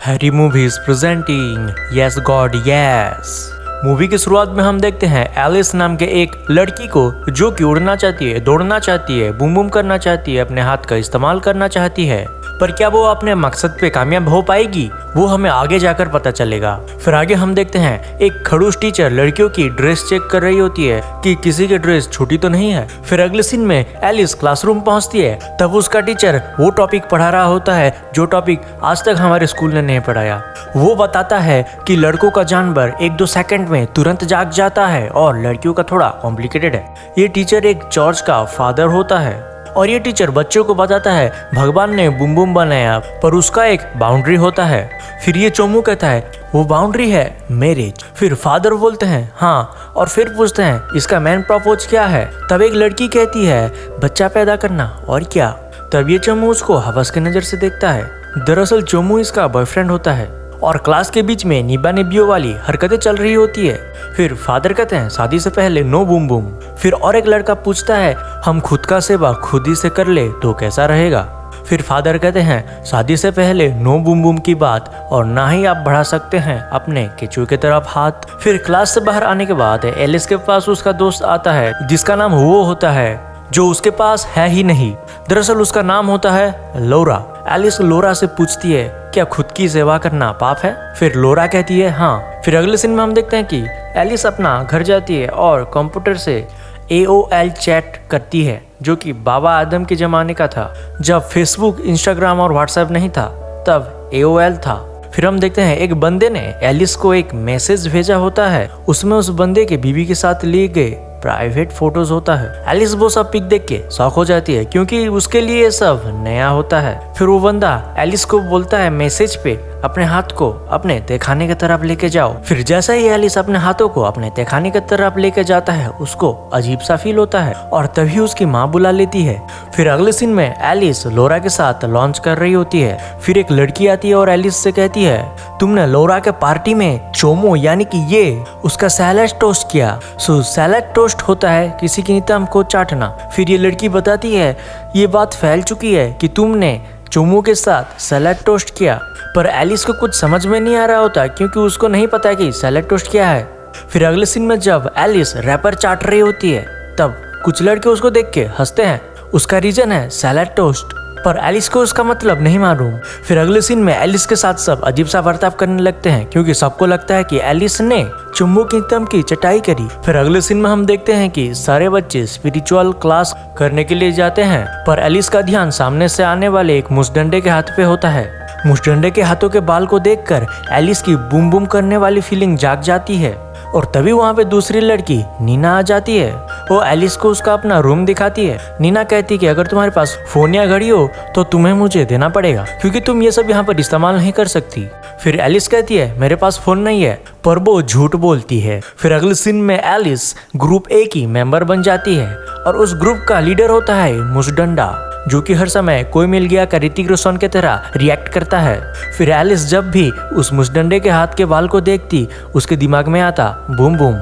Harry movies presenting yes God yes. Movie की शुरुआत में हम देखते हैं एलिस नाम के एक लड़की को जो कि उड़ना चाहती है, दौड़ना चाहती है, बूम बूम करना चाहती है, अपने हाथ का इस्तेमाल करना चाहती है। पर क्या वो अपने मकसद पे कामयाब हो पाएगी, वो हमें आगे जाकर पता चलेगा। फिर आगे हम देखते हैं एक खड़ूस टीचर लड़कियों की ड्रेस चेक कर रही होती है कि किसी की ड्रेस छोटी तो नहीं है। फिर अगले सीन में एलिस क्लासरूम पहुंचती है, तब उसका टीचर वो टॉपिक पढ़ा रहा होता है जो टॉपिक आज तक हमारे स्कूल ने नहीं पढ़ाया। वो बताता है कि लड़कों का जानवर 1-2 सेकंड में तुरंत जाग जाता है और लड़कियों का थोड़ा कॉम्प्लिकेटेड है। ये टीचर एक चर्च का फादर होता है और ये टीचर बच्चों को बताता है भगवान ने बूम बूम बनाया पर उसका एक बाउंड्री होता है। फिर ये चोमू कहता है वो बाउंड्री है मैरिज। फिर फादर बोलते हैं हाँ, और फिर पूछते हैं इसका मेन प्रपोज क्या है। तब एक लड़की कहती है बच्चा पैदा करना, और क्या। तब ये चोमू उसको हवस की नजर से देखता है। दरअसल चोमू इसका बॉयफ्रेंड होता है और क्लास के बीच में निबा निबियों वाली हरकतें चल रही होती है। फिर फादर कहते हैं शादी से पहले नो बूम बूम। फिर और एक लड़का पूछता है हम खुद का सेवा खुद ही से कर ले तो कैसा रहेगा। फिर फादर कहते हैं शादी से पहले नो बूम बूम की बात, और ना ही आप बढ़ा सकते हैं अपने केचुए की तरफ हाथ। फिर क्लास से बाहर आने के बाद एलिस के पास उसका दोस्त आता है जिसका नाम वो होता है जो उसके पास है ही नहीं। दरअसल उसका नाम होता है लोरा। एलिस लोरा से पूछती है क्या खुद की सेवा करना पाप है। फिर लोरा कहती है हाँ। फिर अगले सीन में हम देखते हैं कि एलिस अपना घर जाती है और कंप्यूटर से AOL चैट करती है जो कि बाबा आदम के जमाने का था। जब फेसबुक, इंस्टाग्राम और व्हाट्सएप नहीं था तब AOL था। फिर हम देखते हैं एक बंदे ने एलिस को एक मैसेज भेजा होता है, उसमें उस बंदे के बीवी के साथ लिए गए प्राइवेट फोटोज होता है। एलिस वो सब पिक देख के शॉक हो जाती है क्योंकि उसके लिए ये सब नया होता है। फिर वो बंदा एलिस को बोलता है मैसेज पे अपने हाथ को अपने तहखाने की तरफ लेके जाओ। फिर जैसा ही एलिस अपने हाथों को अपने तहखाने की तरफ लेके जाता है उसको अजीब सा फील होता है और तभी उसकी माँ बुला लेती है। फिर अगले सीन में एलिस लोरा के साथ लॉन्च कर रही होती है। फिर एक लड़की आती है और एलिस से कहती है तुमने लोरा के पार्टी में चोमो यानी कि ये उसका सैलेड टोस्ट किया। सो सैलेड टोस्ट होता है किसी की नीतम को चाटना। फिर ये लड़की बताती है ये बात फैल चुकी है कि तुमने चोमो के साथ सैलेड टोस्ट किया, पर एलिस को कुछ समझ में नहीं आ रहा होता क्योंकि उसको नहीं पता कि सैलेड टोस्ट क्या है। फिर अगले सीन में जब एलिस रैपर चाट रही होती है तब कुछ लड़के उसको देख के हंसते हैं। उसका रीजन है सैलेड टोस्ट, पर एलिस को उसका मतलब नहीं मालूम। फिर अगले सीन में एलिस के साथ सब अजीब सा बर्ताव करने लगते हैं क्योंकि सबको लगता है कि एलिस ने चुम्बू की तम की चटाई करी। फिर अगले सीन में हम देखते हैं कि सारे बच्चे स्पिरिचुअल क्लास करने के लिए जाते हैं, पर एलिस का ध्यान सामने से आने वाले एक मुसडंडे के हाथ पे होता है। मुसडंडे के हाथों के बाल को देखकर एलिस की बूम बूम करने वाली फीलिंग जाग जाती है और तभी वहाँ पे दूसरी लड़की नीना आ जाती है। वो एलिस को उसका अपना रूम दिखाती है। नीना कहती है कि अगर तुम्हारे पास फोन या घड़ी हो तो तुम्हें मुझे देना पड़ेगा क्योंकि तुम ये सब यहाँ पर इस्तेमाल नहीं कर सकती। फिर एलिस कहती है मेरे पास फोन नहीं है, पर वो झूठ बोलती है। फिर अगले सीन में एलिस ग्रुप A की मेंबर बन जाती है और उस ग्रुप का लीडर होता है मुसडंडा जो कि हर समय कोई मिल गया का ऋतिक रोशन की तरह रिएक्ट करता है। फिर एलिस जब भी उस मुसडंडे के हाथ के बाल को देखती उसके दिमाग में आता बूम बूम।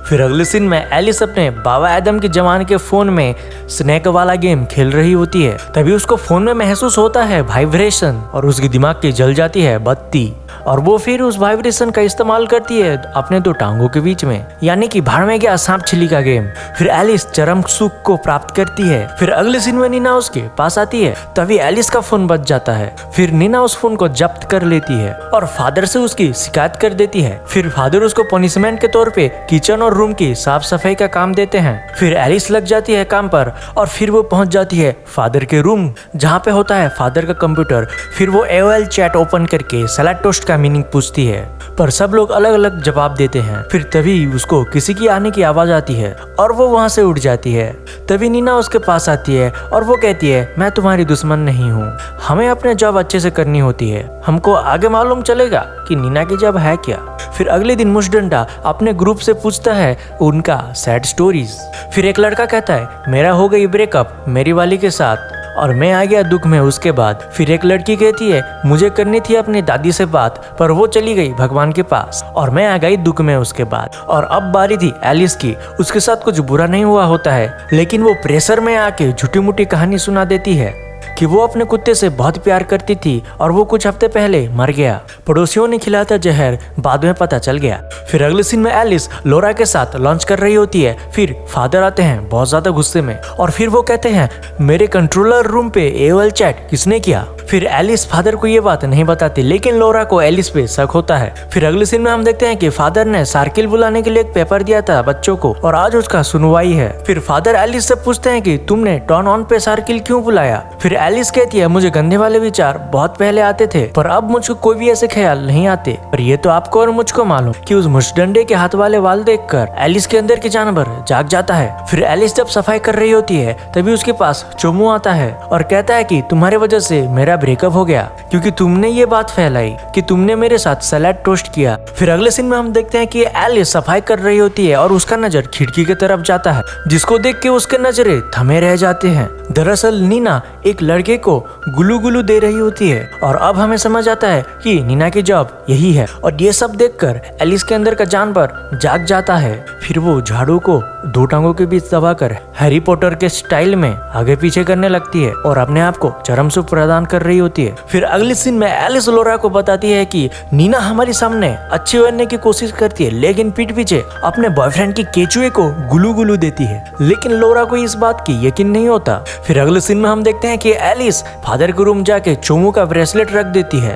फिर अगले सीन में एलिस अपने बाबा आदम के जमाने के फोन में स्नैक वाला गेम खेल रही होती है। तभी उसको फोन में महसूस होता है वाइब्रेशन और उसके दिमाग की जल जाती है बत्ती और वो फिर उस वाइब्रेशन का इस्तेमाल करती है अपने दो टांगों के बीच में, यानी कि भाड़ में गया सांप छिली का गेम। फिर एलिस चरम सुख को प्राप्त करती है। फिर अगले सीन में नीना उसके पास आती है, तभी एलिस का फोन बज जाता है। फिर नीना उस फोन को जब्त कर लेती है और फादर से उसकी शिकायत कर देती है। फिर फादर उसको पनिशमेंट के तौर पे किचन और रूम की साफ सफाई का काम देते हैं। फिर एलिस लग जाती है काम पर और फिर वो पहुंच जाती है फादर के रूम जहाँ पे होता है फादर का कंप्यूटर। फिर वो AOL चैट ओपन करके सैलेड टोस्ट का मीनिंग पूछती है, पर सब लोग अलग अलग जवाब देते हैं। फिर तभी उसको किसी की आने की आवाज आती है और वो वहां से उठ जाती है। तभी नीना उसके पास आती है और वो कहती है मैं तुम्हारी दुश्मन नहीं हूँ, हमें अपने जॉब अच्छे से करनी होती है, हमको आगे मालूम चलेगा कि नीना की जॉब है क्या। फिर अगले दिन मुसडंडा अपने ग्रुप से पूछता है उनका सैड स्टोरीज। फिर एक लड़का कहता है मेरा हो गई ब्रेकअप मेरी वाली के साथ और मैं आ गया दुख में उसके बाद। फिर एक लड़की कहती है मुझे करनी थी अपनी दादी से बात पर वो चली गई भगवान के पास और मैं आ गई दुख में उसके बाद। और अब बारी थी एलिस की। उसके साथ कुछ बुरा नहीं हुआ होता है लेकिन वो प्रेशर में आके झूठी मूठी कहानी सुना देती है कि वो अपने कुत्ते से बहुत प्यार करती थी और वो कुछ हफ्ते पहले मर गया। पड़ोसियों ने खिलाया जहर बाद में पता चल गया। फिर अगले सीन में एलिस लोरा के साथ लंच कर रही होती है। फिर फादर आते हैं बहुत ज्यादा गुस्से में और फिर वो कहते हैं मेरे कंट्रोलर रूम पे AOL चैट किसने किया। फिर एलिस फादर को ये बात नहीं बताती, लेकिन लोरा को एलिस पे शक होता है। फिर अगले सीन में हम देखते हैं कि फादर ने सार्किल बुलाने के लिए एक पेपर दिया था बच्चों को और आज उसका सुनवाई है। फिर फादर एलिस से पूछते हैं कि तुमने टर्न ऑन पे सार्किल क्यों बुलाया। फिर एलिस कहती है मुझे गंदे वाले विचार बहुत पहले आते थे पर अब मुझको कोई भी ऐसे ख्याल नहीं आते। पर ये तो आपको और मुझको मालूम कि उस मुशडंडे के हाथ वाले वाल देखकर एलिस के अंदर के जानवर जाग जाता है। फिर एलिस जब सफाई कर रही होती है तभी उसके पास चोमू आता है और कहता है कि तुम्हारी वजह से मेरा ब्रेकअप हो गया क्योंकि तुमने ये बात फैलाई कि तुमने मेरे साथ सलाद टोस्ट किया। फिर अगले सीन में हम देखते हैं कि एलिस सफाई कर रही होती है और उसका नजर खिड़की की तरफ जाता है जिसको देख के उसके नजरे थमे रह जाते हैं। दरअसल नीना एक लड़के को गुलू गुलू दे रही होती है और अब हमें समझ आता है कि नीना की जॉब यही है और ये सब देखकर एलिस के अंदर का जानवर जाग जाता है। फिर वो झाड़ू को दो टांगों के बीच दबाकर हैरी पॉटर के स्टाइल में आगे पीछे करने लगती है और अपने आप को चरम सुख प्रदान कर रही होती है। फिर अगले सीन में एलिस लोरा को बताती है कि नीना हमारे सामने अच्छी बनने की कोशिश करती है लेकिन पीठ पीछे अपने बॉयफ्रेंड की केचुए को गुलू गुलू देती है, लेकिन लोरा को इस बात की यकीन नहीं होता। फिर अगले सीन में हम देखते हैं कि एलिस फादर के रूम जाके चोमू का ब्रेसलेट रख देती है।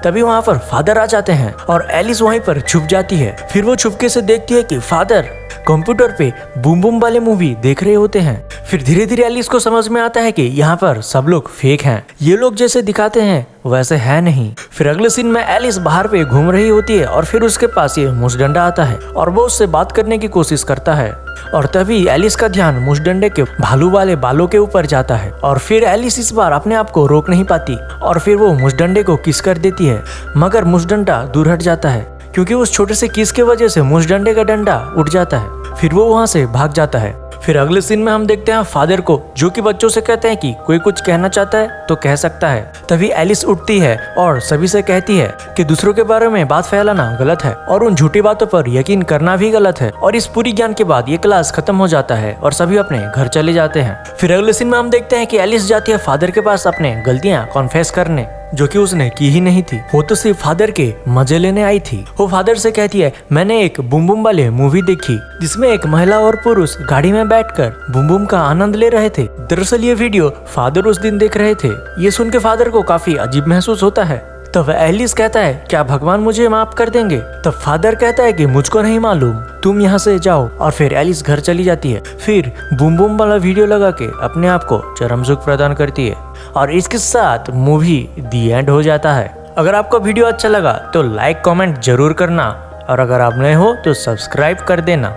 तभी वहाँ पर फादर आ जाते हैं और एलिस वहीं पर छुप जाती है। फिर वो छुपके से देखती है कि फादर कंप्यूटर पे बूम बूम वाले मूवी देख रहे होते हैं। फिर धीरे धीरे एलिस को समझ में आता है कि यहाँ पर सब लोग फेक हैं, ये लोग जैसे दिखाते हैं वैसे है नहीं। फिर अगले सीन में एलिस बाहर पे घूम रही होती है और फिर उसके पास ये मुशडंडा आता है और वो उससे बात करने की कोशिश करता है और तभी एलिस का ध्यान मुशडंडे के भालू वाले बालों के ऊपर जाता है और फिर एलिस इस बार अपने आप को रोक नहीं पाती और फिर वो मुशडंडे को किस कर देती है, मगर मुशडंडा दूर हट जाता है क्योंकि उस छोटे से किस के वजह से मुशडंडे का डंडा उठ जाता है। फिर वो वहाँ से भाग जाता है। फिर अगले सीन में हम देखते हैं फादर को जो कि बच्चों से कहते हैं कि कोई कुछ कहना चाहता है तो कह सकता है। तभी एलिस उठती है और सभी से कहती है कि दूसरों के बारे में बात फैलाना गलत है और उन झूठी बातों पर यकीन करना भी गलत है। और इस पूरी ज्ञान के बाद ये क्लास खत्म हो जाता है और सभी अपने घर चले जाते हैं। फिर अगले सीन में हम देखते हैं कि एलिस जाती है फादर के पास अपने गलतियां कॉन्फेस करने जो कि उसने की ही नहीं थी, वो तो सिर्फ फादर के मजे लेने आई थी। वो फादर से कहती है मैंने एक बूम बूम वाले मूवी देखी जिसमें एक महिला और पुरुष गाड़ी में बैठकर बूम बूम का आनंद ले रहे थे। दरअसल ये वीडियो फादर उस दिन देख रहे थे। ये सुन के फादर को काफी अजीब महसूस होता है। तब एलिस कहता है क्या भगवान मुझे माफ कर देंगे। तब फादर कहता है कि मुझको नहीं मालूम, तुम यहाँ से जाओ। और फिर एलिस घर चली जाती है। फिर बूम बूम वाला वीडियो लगा के अपने आप को चरम सुख प्रदान करती है और इसके साथ मूवी दी एंड हो जाता है। अगर आपको वीडियो अच्छा लगा तो लाइक कमेंट जरूर करना और अगर आप नए हो तो सब्सक्राइब कर देना।